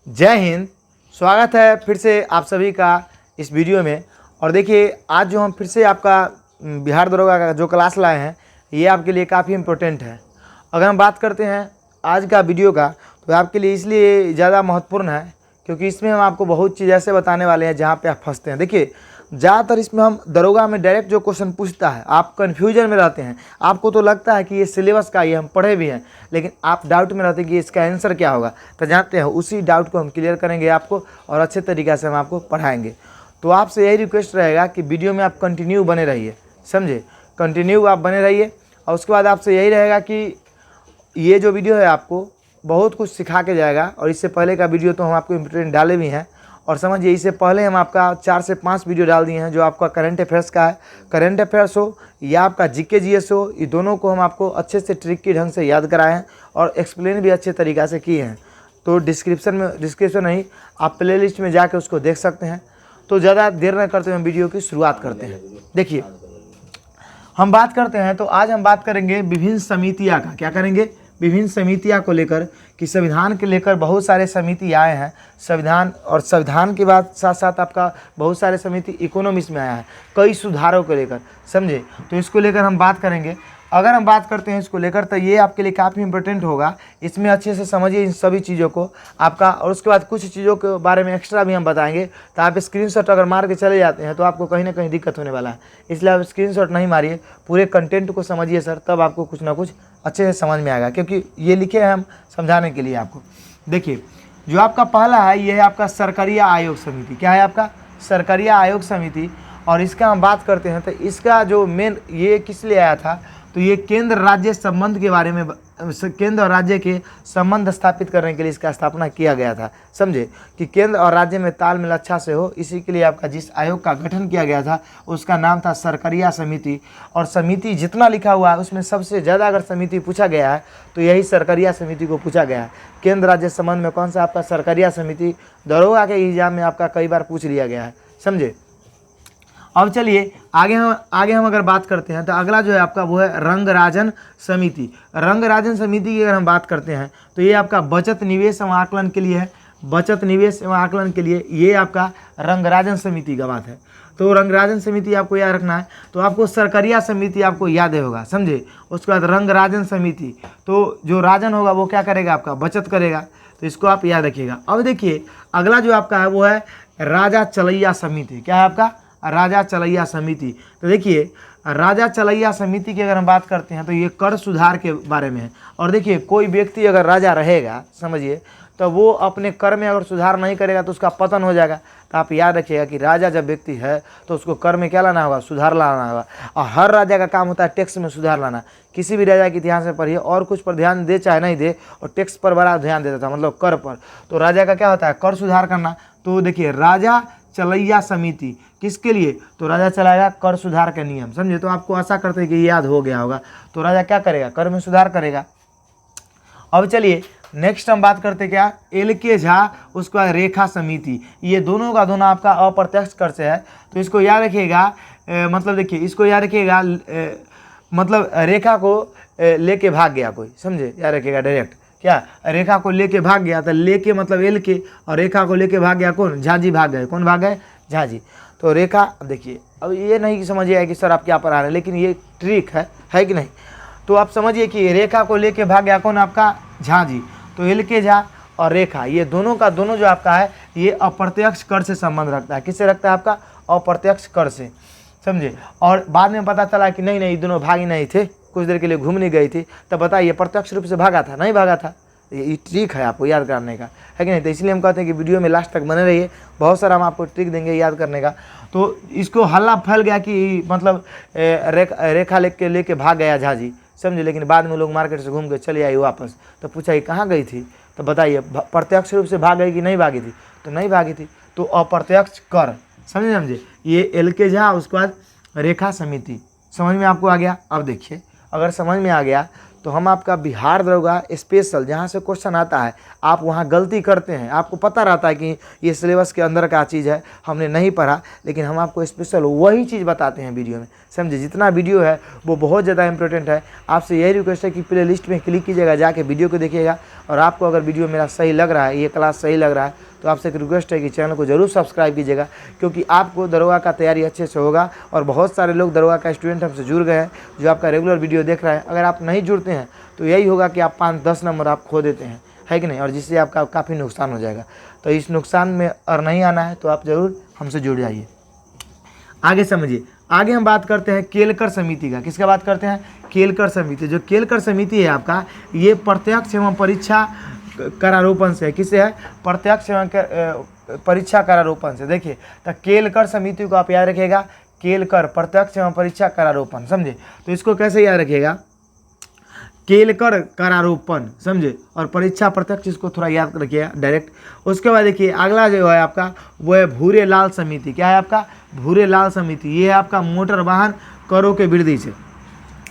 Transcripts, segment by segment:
जय हिंद। स्वागत है फिर से आप सभी का इस वीडियो में। और देखिए आज जो हम फिर से आपका बिहार दरोगा का जो क्लास लाए हैं ये आपके लिए काफ़ी इम्पोर्टेंट है। अगर हम बात करते हैं आज का वीडियो का तो आपके लिए इसलिए ज़्यादा महत्वपूर्ण है क्योंकि इसमें हम आपको बहुत चीज़ ऐसे बताने वाले हैं जहाँ पे आप फंसते हैं। देखिए ज़्यादातर इसमें हम दरोगा में डायरेक्ट जो क्वेश्चन पूछता है आप कन्फ्यूजन में रहते हैं। आपको तो लगता है कि ये सिलेबस का ये हम पढ़े भी हैं, लेकिन आप डाउट में रहते हैं कि इसका आंसर क्या होगा। तो जानते हैं उसी डाउट को हम क्लियर करेंगे आपको और अच्छे तरीक़े से हम आपको पढ़ाएंगे। तो आपसे यही रिक्वेस्ट रहेगा कि वीडियो में आप कंटिन्यू बने रहिए, समझे, कंटिन्यू आप बने रहिए। और उसके बाद आपसे यही रहेगा कि ये जो वीडियो है आपको बहुत कुछ सिखा के जाएगा। और इससे पहले का वीडियो तो हम आपको इम्पोर्टेंट डाले भी हैं। और समझिए इससे पहले हम आपका 4 से 5 वीडियो डाल दिए हैं जो आपका करंट अफेयर्स का है। करंट अफेयर्स हो या आपका जीके जीएस हो, ये दोनों को हम आपको अच्छे से ट्रिक के ढंग से याद कराए हैं और एक्सप्लेन भी अच्छे तरीक़ा से किए हैं। तो डिस्क्रिप्शन नहीं, आप प्ले लिस्ट में जाके उसको देख सकते हैं। तो ज़्यादा देर न करते हुए हम वीडियो की शुरुआत करते हैं। देखिए हम बात करते हैं तो आज हम बात करेंगे विभिन्न समितियाँ का। क्या करेंगे? विभिन्न समितियाँ को लेकर कि संविधान के लेकर बहुत सारे समिति आए हैं। संविधान और संविधान के बाद साथ साथ आपका बहुत सारे समिति इकोनॉमिक्स में आया है कई सुधारों को लेकर, समझे। तो इसको लेकर हम बात करेंगे। अगर हम बात करते हैं इसको लेकर तो ये आपके लिए काफ़ी इंपॉर्टेंट होगा। इसमें अच्छे से समझिए इन सभी चीज़ों को आपका। और उसके बाद कुछ चीज़ों के बारे में एक्स्ट्रा भी हम बताएंगे। तो आप स्क्रीनशॉट अगर मार के चले जाते हैं तो आपको कहीं ना कहीं दिक्कत होने वाला है, इसलिए आप स्क्रीनशॉट नहीं मारिए, पूरे कंटेंट को समझिए सर, तब आपको कुछ ना कुछ अच्छे से समझ में आएगा क्योंकि ये लिखे हैं हम समझाने के लिए आपको। देखिए जो आपका पहला है ये है आपका सरकारिया आयोग समिति। क्या है आपका? सरकारिया आयोग समिति। और इसका हम बात करते हैं तो इसका जो मेन ये किस लिए आया था तो ये केंद्र राज्य संबंध के बारे में, केंद्र और राज्य के संबंध स्थापित करने के लिए इसका स्थापना किया गया था, समझे, कि केंद्र और राज्य में तालमेल अच्छा से हो। इसी के लिए आपका जिस आयोग का गठन किया गया था उसका नाम था सरकारिया समिति। और समिति जितना लिखा हुआ है उसमें सबसे ज़्यादा अगर समिति पूछा गया है तो यही सरकारिया समिति को पूछा गया है। केंद्र राज्य संबंध में कौन सा आपका सरकारिया समिति दरोगा के एग्जाम में आपका कई बार पूछ लिया गया है, समझे। अब चलिए आगे हम अगर बात करते हैं तो अगला जो है आपका वो है रंगराजन समिति। रंगराजन समिति की अगर हम बात करते हैं तो ये आपका बचत निवेश एवं आकलन के लिए है। बचत निवेश एवं आकलन के लिए ये आपका रंगराजन समिति का बात है। तो रंगराजन समिति आपको याद रखना है। तो आपको सरकारिया समिति आपको याद होगा, समझे। उसके बाद रंगराजन समिति, तो जो राजन होगा वो क्या करेगा? आपका बचत करेगा। तो इसको आप याद रखिएगा। अब देखिए अगला जो आपका है वो है राजा चलैया समिति। क्या है आपका? राजा चलैया समिति। तो देखिए राजा चलैया समिति की अगर हम बात करते हैं तो ये कर सुधार के बारे में है। और देखिए कोई व्यक्ति अगर राजा रहेगा, समझिए, तो वो अपने कर में अगर सुधार नहीं करेगा तो उसका पतन हो जाएगा। तो आप याद रखिएगा कि राजा जब व्यक्ति है तो उसको कर में क्या लाना होगा? सुधार लाना होगा। और हर राजा का काम होता है टैक्स में सुधार लाना। किसी भी राजा के इतिहास में पढ़िए, और कुछ पर ध्यान दे चाहे नहीं दे, और टैक्स पर बड़ा ध्यान देता था, मतलब कर पर। तो राजा का क्या होता है? कर सुधार करना। तो देखिए राजा चलैया समिति किसके लिए? तो राजा चलाएगा कर सुधार के नियम, समझे। तो आपको आशा करते हैं कि याद हो गया होगा। तो राजा क्या करेगा? कर में सुधार करेगा। अब चलिए नेक्स्ट हम बात करते क्या? LK झा, उसके बाद रेखा समिति। ये दोनों का दोनों आपका अप्रत्यक्ष कर से है। तो इसको याद रखिएगा, मतलब देखिए इसको याद रखिएगा, मतलब रेखा को लेके भाग गया कोई, समझे, याद रखिएगा डायरेक्ट। क्या? रेखा को लेके भाग गया, तो लेके मतलब LK, और रेखा को लेके भाग गया कौन? झाजी भाग गए। कौन भाग गए? झाजी। तो रेखा, देखिए अब ये नहीं समझिएगा कि सर आप क्या पढ़ा रहे हैं, लेकिन ये ट्रिक है कि नहीं। तो आप समझिए कि रेखा को लेके भाग गया कौन? आपका झाजी। तो LK झा और रेखा ये दोनों का दोनों जो आपका है ये अप्रत्यक्ष कर से संबंध रखता है। किससे रखता है? आपका अप्रत्यक्ष कर से, समझे। और बाद में पता चला कि नहीं ये दोनों भागी नहीं थे, कुछ देर के लिए घूमने गई थी। तब बताइए प्रत्यक्ष रूप से भागा था? नहीं भागा था। ये ट्रिक है आपको याद करने का, है कि नहीं। तो इसलिए हम कहते हैं कि वीडियो में लास्ट तक बने रहिए, बहुत सारा हम आपको ट्रिक देंगे याद करने का। तो इसको हल्ला फैल गया कि मतलब रेखा लेके भाग गया झाजी, समझे। लेकिन बाद में लोग मार्केट से घूम के चले आई वापस। तो पूछा ये कहाँ गई थी? तो बताइए प्रत्यक्ष रूप से भाग गई कि नहीं भागी थी? तो नहीं भागी थी। तो अप्रत्यक्ष कर, समझे। ये LK झा, उसके बाद रेखा समिति। समझ में आपको आ गया? अब देखिए अगर समझ में आ गया तो हम आपका बिहार दरोगा स्पेशल जहाँ से क्वेश्चन आता है, आप वहाँ गलती करते हैं, आपको पता रहता है कि ये सिलेबस के अंदर का चीज़ है, हमने नहीं पढ़ा, लेकिन हम आपको स्पेशल वही चीज़ बताते हैं वीडियो में, समझे। जितना वीडियो है वो बहुत ज़्यादा इंपॉर्टेंट है। आपसे यही रिक्वेस्ट है कि प्ले लिस्ट में क्लिक कीजिएगा, जाके वीडियो को देखिएगा, और आपको अगर वीडियो मेरा सही लग रहा है, ये क्लास सही लग रहा है, तो आपसे एक रिक्वेस्ट है कि चैनल को जरूर सब्सक्राइब कीजिएगा, क्योंकि आपको दरोगा का तैयारी अच्छे से होगा। और बहुत सारे लोग दरोगा का स्टूडेंट हमसे जुड़ गए हैं, जो आपका रेगुलर वीडियो देख रहे हैं। अगर आप नहीं जुड़ते हैं तो यही होगा कि आप 5-10 नंबर आप खो देते हैं, है कि नहीं, और जिससे आपका काफ़ी नुकसान हो जाएगा। तो इस नुकसान में और नहीं आना है तो आप ज़रूर हमसे जुड़ जाइए। आगे समझिए, आगे हम बात करते हैं केलकर समिति का। किसका बात करते हैं? केलकर समिति। जो केलकर समिति है आपका, ये प्रत्यक्ष एवं परीक्षा करारोपण से है। किससे है? प्रत्यक्ष एवं परीक्षा करारोपण से। देखिए, तो केलकर समिति को आप याद रखिएगा, केलकर प्रत्यक्ष एवं परीक्षा करारोपण, समझे। तो इसको कैसे याद रखिएगा? केलकर करारोपण, समझे, और परीक्षा प्रत्यक्ष, इसको थोड़ा याद रखिएगा डायरेक्ट। उसके बाद देखिए अगला जो है आपका, वो है भूरेलाल समिति। क्या है आपका? भूरेलाल समिति। ये है आपका मोटर वाहन करों के वृद्धि से।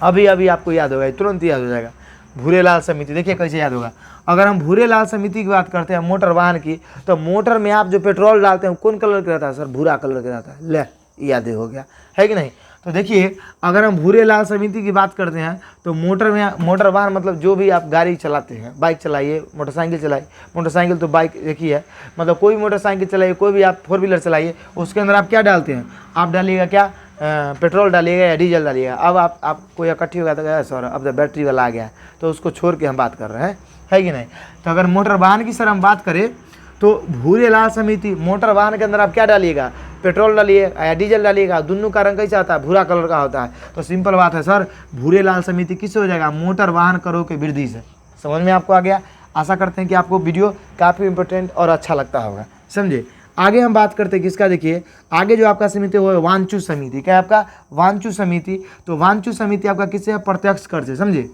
अभी अभी आपको याद होगा, तुरंत याद हो जाएगा। भूरेलाल समिति, देखिए कैसे याद होगा। अगर हम भूरेलाल समिति की बात करते हैं मोटर वाहन की, तो मोटर में आप जो पेट्रोल डालते हैं कौन कलर का रहता है सर? भूरा कलर का रहता है। ले, याद हो गया, है कि नहीं? तो देखिए, अगर हम भूरेलाल समिति की बात करते हैं तो मोटर वाहन मतलब जो भी आप गाड़ी चलाते हैं, बाइक चलाइए, मोटरसाइकिल चलाइए, मोटरसाइकिल तो बाइक एक ही है, मतलब कोई मोटरसाइकिल चलाइए, कोई भी आप 4 व्हीलर चलाइए, उसके अंदर आप क्या डालते हैं? आप डालिएगा क्या? पेट्रोल डालिएगा या डीजल डालिएगा। अब आप कोई इकट्ठी हो गया तो सर अब तो बैटरी वाला आ गया, तो उसको छोड़ के हम बात कर रहे हैं, है कि नहीं। तो अगर मोटर वाहन की सर हम बात करें तो भूरेलाल समिति, मोटर वाहन के अंदर आप क्या डालिएगा? पेट्रोल डालिए या डीजल डालिएगा। दोनों का रंग कैसा आता है? भूरा कलर का होता है। तो सिंपल बात है सर, भूरेलाल समिति किससे हो जाएगा? मोटर वाहन करों के वृद्धि से। समझ में आपको आ गया? आशा करते हैं कि आपको वीडियो काफ़ी इंपॉर्टेंट और अच्छा लगता होगा, समझे। आगे हम बात करते हैं किसका? देखिए, आगे जो आपका समिति वो है वांचू समिति। क्या है आपका? वांचू समिति। तो वांचू समिति आपका किससे है? प्रत्यक्ष कर से, समझे।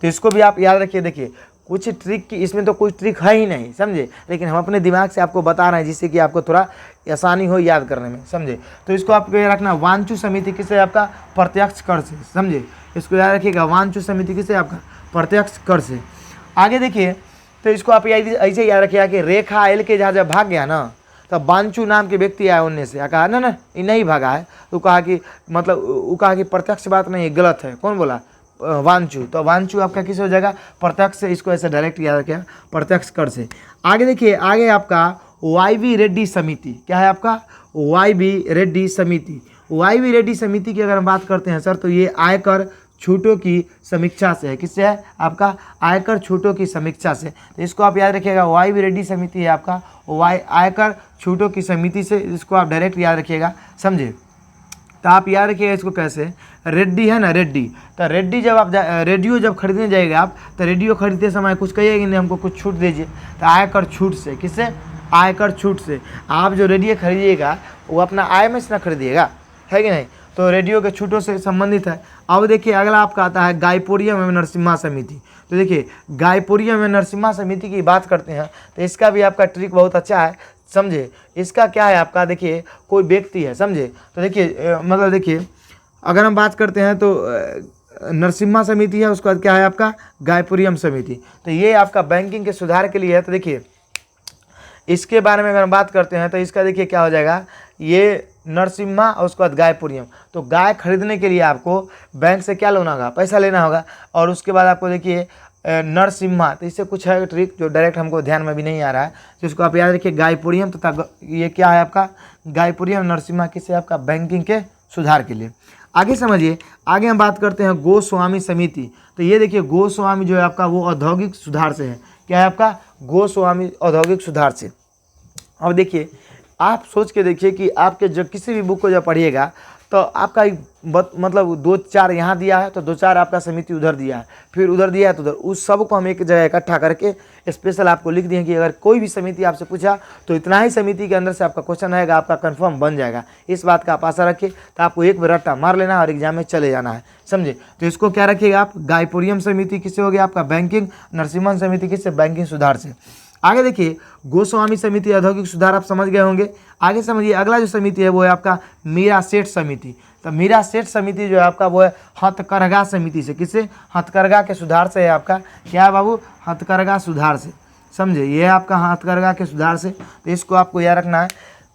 तो इसको भी आप याद रखिए। देखिए, कुछ ट्रिक की इसमें तो कोई ट्रिक है ही नहीं, समझे, लेकिन हम अपने दिमाग से आपको बता रहे हैं जिससे कि आपको थोड़ा आसानी हो याद करने में, समझे। तो इसको आपको याद रखना, वांचू समिति किससे? आपका प्रत्यक्ष कर से, समझे। इसको याद रखिएगा, वांचू समिति किससे? आपका प्रत्यक्ष कर से। आगे देखिए, तो इसको आप ऐसे याद रखिएगा कि रेखा एल के जहाँ जब भाग गया ना, तब वांचू नाम के व्यक्ति आए उनने से, कहा ना ये नहीं भागा है, तो कहा कि मतलब वो कहा कि प्रत्यक्ष बात नहीं, गलत है। कौन बोला? वांचू। तो वांचू आपका किस हो जाएगा? प्रत्यक्ष से। इसको ऐसे डायरेक्ट याद रखिएगा, प्रत्यक्ष कर से। आगे देखिए, आगे आपका वाई रेड्डी समिति। क्या है आपका? वाई रेड्डी समिति। वाई रेड्डी समिति की अगर हम बात करते हैं सर, तो ये आयकर छूटों की समीक्षा से है। किससे है? आपका आयकर छूटों की समीक्षा से। तो इसको आप याद रखिएगा, वाई रेड्डी समिति है आपका आयकर छूटों की समिति से। इसको आप डायरेक्ट याद रखिएगा, समझे। तो आप याद रखिएगा इसको कैसे? रेड्डी है ना, रेड्डी। तो रेड्डी जब आप रेडियो जब खरीदने जाएगा आप, तो रेडियो खरीदते समय कुछ कहिएगा नहीं, हमको कुछ छूट दीजिए। तो आयकर छूट से। किससे? आयकर छूट से। आप जो रेडियो खरीदिएगा वो अपना आय में से ना खरीदिएगा, है कि नहीं। तो रेडियो के छूटों से संबंधित है। अब देखिए, अगला आपका आता है गायपुरियम एवं नरसिम्हा समिति। तो देखिए, गायपुरियम एवं नरसिम्हा समिति की बात करते हैं, तो इसका भी आपका ट्रिक बहुत अच्छा है, समझे। इसका क्या है आपका? देखिए, कोई व्यक्ति है, समझे। तो देखिए मतलब देखिए, अगर हम बात करते हैं तो नरसिम्हा समिति है, उसके बाद क्या है आपका? गायपुरियम समिति। तो ये आपका बैंकिंग के सुधार के लिए है। तो देखिए, इसके बारे में अगर हम बात करते हैं तो इसका देखिए क्या हो जाएगा, ये नरसिम्हा और उसके बाद गायपुरियम। तो गाय खरीदने के लिए आपको बैंक से क्या लेना होगा? पैसा लेना होगा। और उसके बाद आपको देखिए नरसिम्हा, तो इससे कुछ है ट्रिक जो डायरेक्ट हमको ध्यान में भी नहीं आ रहा है, जिसको आप याद रखिए, गायपुरियम तथा ये क्या है आपका? गायपुरियम नरसिम्हा। किससे? आपका बैंकिंग के सुधार के लिए। आगे समझिए, आगे हम बात करते हैं गोस्वामी समिति। तो ये देखिए, गोस्वामी जो है आपका वो औद्योगिक सुधार से है। क्या है आपका? गोस्वामी औद्योगिक सुधार से। अब देखिए, आप सोच के देखिए कि आपके जब किसी भी बुक को जब पढ़िएगा तो आपका मतलब 2-4 यहाँ दिया है, तो 2-4 आपका समिति उधर दिया है, फिर उधर दिया है तो उधर, उस सब को हम एक जगह इकट्ठा करके स्पेशल आपको लिख दिए कि अगर कोई भी समिति आपसे पूछा तो इतना ही समिति के अंदर से आपका क्वेश्चन आएगा, आपका कंफर्म बन जाएगा। इस बात का आप आशा रखिए। तो आपको एक बार रट्टा मार लेना और एग्जाम में चले जाना है, समझे। तो इसको क्या रखिएगा आप? गायपुरियम समिति किससे हो गया? आपका बैंकिंग। नरसिम्हा समिति किससे? बैंकिंग सुधार से। आगे देखिए गोस्वामी समिति औद्योगिक सुधार आप समझ गए होंगे। आगे समझिए अगला जो समिति है वो है आपका मीरा सेठ समिति। तो मीरा सेठ समिति जो है आपका वो है हथकरघा समिति से, किससे? हथकरघा के सुधार से है आपका, क्या है बाबू? हथकरघा सुधार से, समझे? ये है आपका हथकरघा के सुधार से। तो इसको आपको याद रखना है,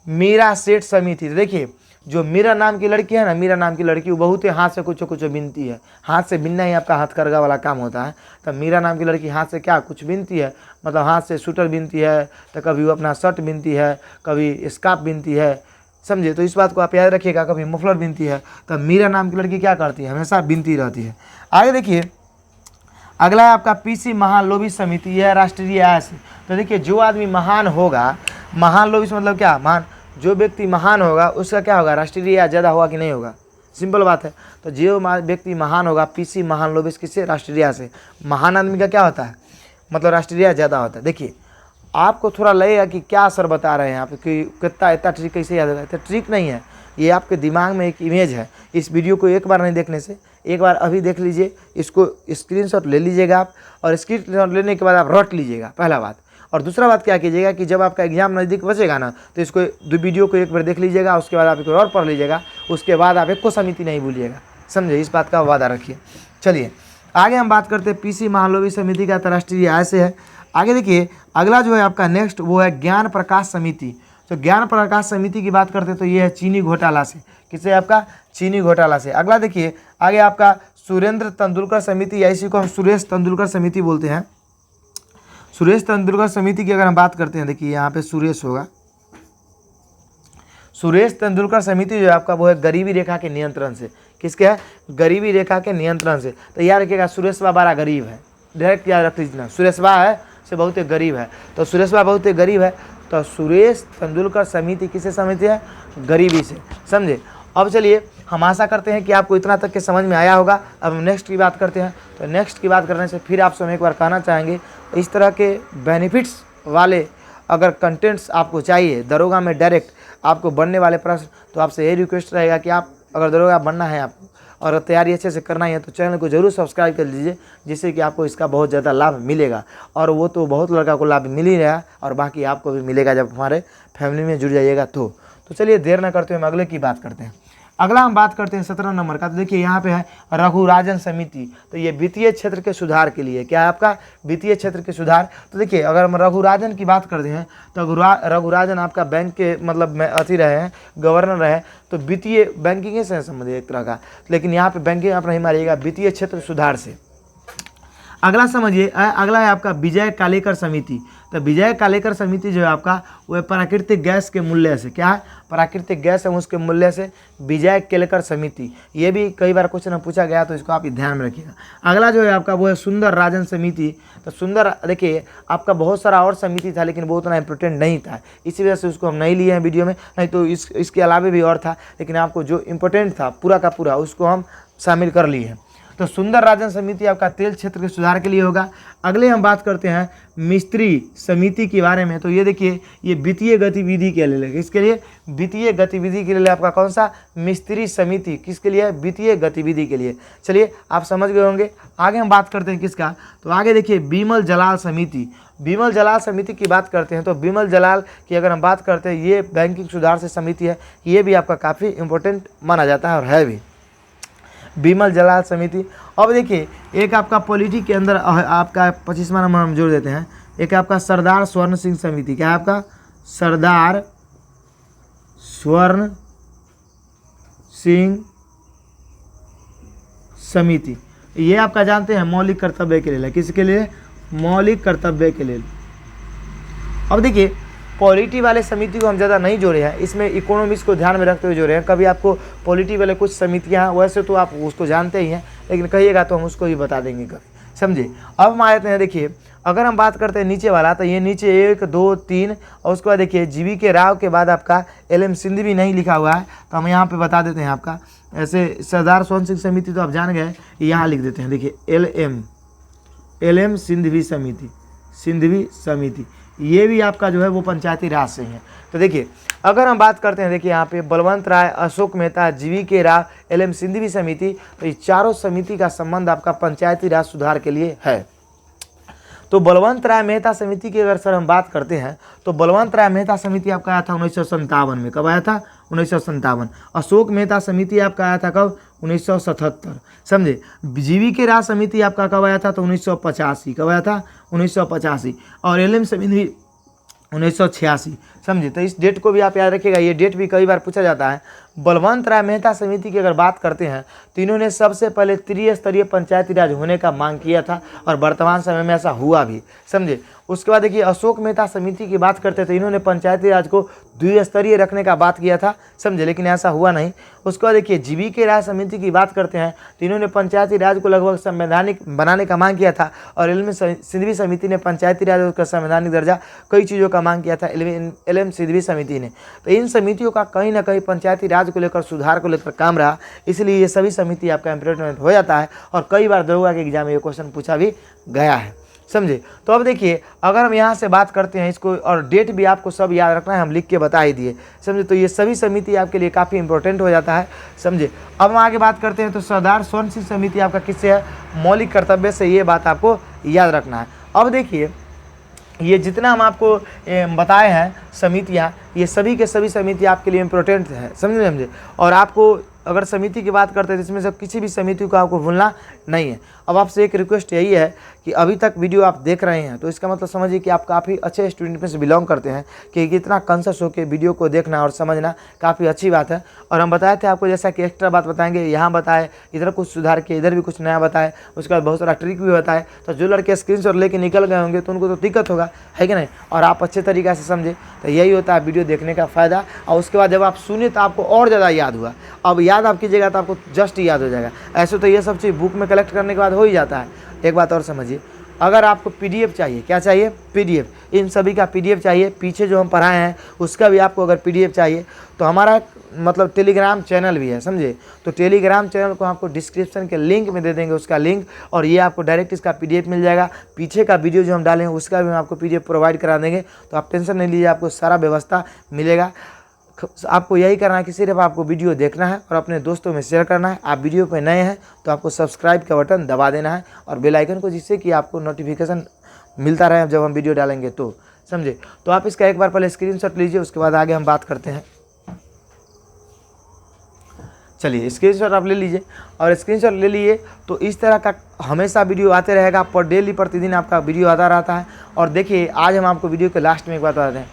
मीरा सेठ समिति। तो देखिए जो मीरा नाम की लड़की है ना, मीरा नाम की लड़की वो बहुत ही हाथ से कुछ बिनती है, हाथ से बिनना ही आपका हथकरघा वाला काम होता है। तो मीरा नाम की लड़की हाथ से क्या कुछ बिनती है, मतलब हाथ से स्वेटर बिनती है, तो कभी वो अपना शर्ट बिनती है, कभी स्कार्फ बिनती है, समझे? तो इस बात को आप याद रखिएगा, कभी मफलर बिनती है। तो मीरा नाम की लड़की क्या करती है? हमेशा बिनती रहती है। आगे देखिए अगला है आपका पीसी महालोभी समिति, यह राष्ट्रीय आय से। तो देखिए जो आदमी महान होगा, महालोभी से मतलब क्या? महान, जो व्यक्ति महान होगा उसका क्या होगा? राष्ट्रीय आय ज़्यादा होगा कि नहीं होगा? सिंपल बात है। तो जो व्यक्ति महान होगा, पीसी महालोभी किससे? राष्ट्रीय आय से। महान आदमी का क्या होता है? मतलब राष्ट्रीय आय ज़्यादा होता है। देखिए आपको थोड़ा लगेगा कि क्या सर बता रहे हैं आप, कि कितना इतना ट्रिक कैसे याद होगा? तो ट्रिक नहीं है, ये आपके दिमाग में एक इमेज है। इस वीडियो को एक बार नहीं देखने से, एक बार अभी देख लीजिए, इसको स्क्रीनशॉट ले लीजिएगा आप, और स्क्रीनशॉट लेने के बाद आप रट लीजिएगा, पहला बात। और दूसरा बात क्या कीजिएगा कि जब आपका एग्जाम नज़दीक बचेगा ना, तो इसको वीडियो को एक बार देख लीजिएगा, उसके बाद आप एक और पढ़ लीजिएगा, उसके बाद आप एक को समिति नहीं भूलिएगा, समझे? इस बात का वादा रखिए। चलिए आगे हम बात करते हैं पीसी महालोभी समिति का राष्ट्रीय आय से है। आगे देखिए अगला जो है आपका नेक्स्ट वो है ज्ञान प्रकाश समिति। तो ज्ञान प्रकाश समिति की बात करते हैं तो ये है चीनी घोटाला से, किससे? आपका चीनी घोटाला से। अगला देखिए आगे आपका सुरेंद्र तेंदुलकर समिति, या इसी को हम सुरेश तेंदुलकर समिति बोलते हैं। सुरेश तेंदुलकर समिति की अगर हम बात करते हैं, देखिए यहाँ पे सुरेश होगा, सुरेश तेंदुलकर समिति जो है आपका वो है गरीबी रेखा के नियंत्रण से। किसके है? गरीबी रेखा के नियंत्रण से। तो याद रखिएगा सुरेशबा बड़ा गरीब है, डायरेक्ट याद रख लीजिए ना, सुरेशबा है से बहुत ही गरीब है। तो सुरेशबा बहुत ही गरीब है, तो सुरेश तेंदुलकर समिति किससे समिति है? गरीबी से, समझे? अब चलिए हम आशा करते हैं कि आपको इतना तक के समझ में आया होगा। अब हम नेक्स्ट की बात करते हैं। तो नेक्स्ट की बात करने से फिर आपसे हम एक बार कहना चाहेंगे, इस तरह के बेनिफिट्स वाले अगर कंटेंट्स आपको चाहिए दरोगा में डायरेक्ट आपको बनने वाले प्रश्न, तो आपसे यही रिक्वेस्ट रहेगा कि आप अगर दरोगा बनना है आपको और तैयारी अच्छे से करना है तो चैनल को जरूर सब्सक्राइब कर लीजिए, जिससे कि आपको इसका बहुत ज़्यादा लाभ मिलेगा। और वो तो बहुत लड़का को लाभ मिल ही रहा, और बाकी आपको भी मिलेगा जब हमारे फैमिली में जुड़ जाइएगा तो चलिए देर न करते हुए हम अगले की बात करते हैं। अगला हम बात करते हैं 17 नंबर का। तो देखिए यहाँ पे है रघुराजन समिति। तो ये वित्तीय क्षेत्र के सुधार के लिए, क्या है आपका? वित्तीय क्षेत्र के सुधार। तो देखिए अगर हम रघुराजन की बात करते हैं तो रघुराजन आपका बैंक के मतलब में अति रहे हैं, गवर्नर रहे, तो वित्तीय बैंकिंग से संबंधित एक तरह का, लेकिन यहाँ पे बैंकिंग आप नहीं मारिएगा, वित्तीय क्षेत्र सुधार से। अगला समझिए, अगला है आपका विजय कालेकर समिति। तो विजय कालेकर समिति जो है आपका वो प्राकृतिक गैस के मूल्य से, क्या है? प्राकृतिक गैस है उसके मूल्य से विजय कालेकर समिति। ये भी कई बार क्वेश्चन पूछा गया, तो इसको आप ध्यान में रखिएगा। अगला जो है आपका वो है सुंदर राजन समिति। तो सुंदर, देखिए आपका बहुत सारा और समिति था लेकिन वो उतना इंपॉर्टेंट नहीं था, इसी वजह से उसको हम नहीं लिए हैं वीडियो में, नहीं तो इसके अलावा भी और था, लेकिन आपको जो इम्पोर्टेंट था पूरा का पूरा उसको हम शामिल कर लिए हैं। तो सुंदर राजन समिति आपका तेल क्षेत्र के सुधार के लिए होगा। अगले हम बात करते हैं मिस्त्री समिति के बारे में। तो ये देखिए ये वित्तीय गतिविधि के लिए, किसके लिए? वित्तीय गतिविधि के लिए आपका कौन सा? मिस्त्री समिति। किसके लिए? वित्तीय गतिविधि के लिए। चलिए आप समझ गए होंगे। आगे हम बात करते हैं किसका? तो आगे देखिए बिमल जलाल समिति। बिमल जलाल समिति की बात करते हैं तो बिमल जलाल की अगर हम बात करते हैं, ये बैंकिंग सुधार से समिति है, ये भी आपका काफ़ी इंपॉर्टेंट माना जाता है और है भी बिमल जलाल समिति। अब देखिए एक आपका पॉलिटी के अंदर आपका 25वां नंबर हम जोड़ देते हैं, एक आपका सरदार स्वर्ण सिंह समिति। क्या है आपका? सरदार स्वर्ण सिंह समिति। ये आपका जानते हैं मौलिक कर्तव्य के लिए, किसके लिए? मौलिक कर्तव्य के लिए। अब देखिए पॉलिटी वाले समिति को हम ज़्यादा नहीं जोड़े हैं, इसमें इकोनॉमिक्स को ध्यान में रखते हुए जोड़े हैं। कभी आपको पॉलिटी वाले कुछ समितियाँ हैं, वैसे तो आप उसको जानते ही हैं, लेकिन कहिएगा तो हम उसको भी बता देंगे कभी, समझे? अब हम आते हैं, देखिए अगर हम बात करते हैं नीचे वाला, तो ये नीचे 1 2 3 और उसके बाद देखिए जीवी के राव के बाद आपका LM सिंधवी नहीं लिखा हुआ है, तो हम यहाँ पे बता देते हैं आपका। ऐसे सरदार स्वर्ण सिंह समिति तो आप जान गए, यहाँ लिख देते हैं, देखिए LM सिंधवी समिति, सिंधवी समिति, ये भी आपका जो है वो पंचायती राज से है। तो देखिए अगर हम बात करते हैं, देखिए यहाँ पे बलवंत राय, अशोक मेहता, जीवी के राव, LM सिंधवी समिति, तो ये चारों समिति का संबंध आपका पंचायती राज सुधार के लिए है। तो बलवंत राय मेहता समिति की अगर सर हम बात करते हैं तो बलवंत राय मेहता समिति आपका आया था 1957 में। कब आया था? 1957। अशोक मेहता समिति आपका आया था कब? 1977। समझे। जीवी के राय समिति आपका कब आया था? तो 1985। कब आया था? 1985। और एलएम समिति 1986। समझे। तो इस डेट को भी आप याद रखिएगा, ये डेट भी कई बार पूछा जाता है। बलवंत राय मेहता समिति की अगर बात करते हैं तो इन्होंने सबसे पहले त्रिस्तरीय पंचायती राज होने का मांग किया था और वर्तमान समय में ऐसा हुआ भी। समझे। उसके बाद देखिए अशोक मेहता समिति की बात करते थे, इन्होंने पंचायती राज को द्विस्तरीय रखने का बात किया था। समझे, लेकिन ऐसा हुआ नहीं। उसके बाद देखिए जीवी के राय समिति की बात करते हैं तो इन्होंने पंचायती राज को लगभग संवैधानिक बनाने का मांग किया था और एलएम सिंघवी समिति ने पंचायती राज का संवैधानिक दर्जा कई चीज़ों का मांग किया था एलएम सिंघवी समिति ने। तो इन समितियों का कहीं ना कहीं पंचायती राज को लेकर, सुधार को लेकर काम रहा, इसलिए ये सभी समिति आपका इम्प्लीमेंट हो जाता है और कई बार दरोगा के एग्जाम में ये क्वेश्चन पूछा भी गया है। समझे। तो अब देखिए अगर हम यहाँ से बात करते हैं इसको, और डेट भी आपको सब याद रखना है, हम लिख के बता ही दिए। समझे। तो ये सभी समिति आपके लिए काफ़ी इंपॉर्टेंट हो जाता है। समझे। अब हम आगे बात करते हैं तो सरदार स्वर्ण सिंह समिति आपका किससे है? मौलिक कर्तव्य से। ये बात आपको याद रखना है। अब देखिए ये जितना हम आपको बताए हैं समितियाँ, ये सभी के सभी समितियाँ आपके लिए इम्पोर्टेंट है। समझे। और आपको अगर समिति की बात करते हैं तो इसमें से किसी भी समिति को आपको भूलना नहीं है। अब आपसे एक रिक्वेस्ट यही है कि अभी तक वीडियो आप देख रहे हैं तो इसका मतलब समझिए कि आप काफ़ी अच्छे स्टूडेंट में से बिलोंग करते हैं कि इतना कॉन्शियस होकर वीडियो को देखना और समझना काफ़ी अच्छी बात है। और हम बताए थे आपको जैसा कि एक्स्ट्रा बात बताएंगे, यहाँ बताए, इधर कुछ सुधार किए, इधर भी कुछ नया बताए, उसके बाद बहुत सारा ट्रिक भी बताए। तो जो लड़के स्क्रीनशॉट लेके निकल गए होंगे तो उनको तो दिक्कत होगा, है कि नहीं। और आप अच्छे तरीक़े से समझे तो यही होता है वीडियो देखने का फ़ायदा। और उसके बाद जब आप सुने तो आपको और ज़्यादा याद हुआ। अब याद आप कीजिएगा तो आपको जस्ट याद हो जाएगा। ऐसे तो ये सब चीज़ बुक में कलेक्ट करने के बाद हो ही जाता है। एक बात और समझिए, अगर आपको पीडीएफ चाहिए, क्या चाहिए? पीडीएफ। इन सभी का पीडीएफ चाहिए, पीछे जो हम पढ़ाए हैं उसका भी आपको अगर पीडीएफ चाहिए तो हमारा मतलब टेलीग्राम चैनल भी है। समझे। तो टेलीग्राम चैनल को आपको डिस्क्रिप्शन के लिंक में दे देंगे उसका लिंक, और ये आपको डायरेक्ट इसका पीडीएफ मिल जाएगा। पीछे का वीडियो जो हम डालें उसका भी हम आपको पीडीएफ प्रोवाइड करा देंगे। तो आप टेंशन नहीं लीजिए, आपको सारा व्यवस्था मिलेगा। आपको यही करना है कि सिर्फ आपको वीडियो देखना है और अपने दोस्तों में शेयर करना है। आप वीडियो पे नए हैं तो आपको सब्सक्राइब का बटन दबा देना है और बेल आइकन को, जिससे कि आपको नोटिफिकेशन मिलता रहे जब हम वीडियो डालेंगे तो। समझे। तो आप इसका एक बार पहले स्क्रीनशॉट लीजिए, उसके बाद आगे हम बात करते हैं। चलिए स्क्रीनशॉट आप ले लीजिए, और स्क्रीनशॉट ले लिए तो इस तरह का हमेशा वीडियो आते रहेगा, पर डेली प्रतिदिन आपका वीडियो आता रहता है। और देखिए आज हम आपको वीडियो के लास्ट में एक बात बताते हैं,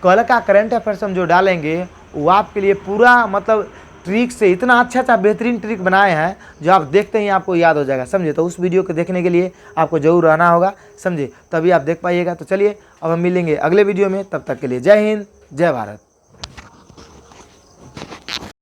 कल का करंट अफेयर्स हम जो डालेंगे वो आपके लिए पूरा मतलब ट्रिक से इतना अच्छा बेहतरीन ट्रिक बनाए हैं जो आप देखते ही आपको याद हो जाएगा। समझे। तो उस वीडियो को देखने के लिए आपको जरूर रहना होगा। समझे। तभी आप देख पाइएगा। तो चलिए अब हम मिलेंगे अगले वीडियो में, तब तक के लिए जय हिंद, जय भारत।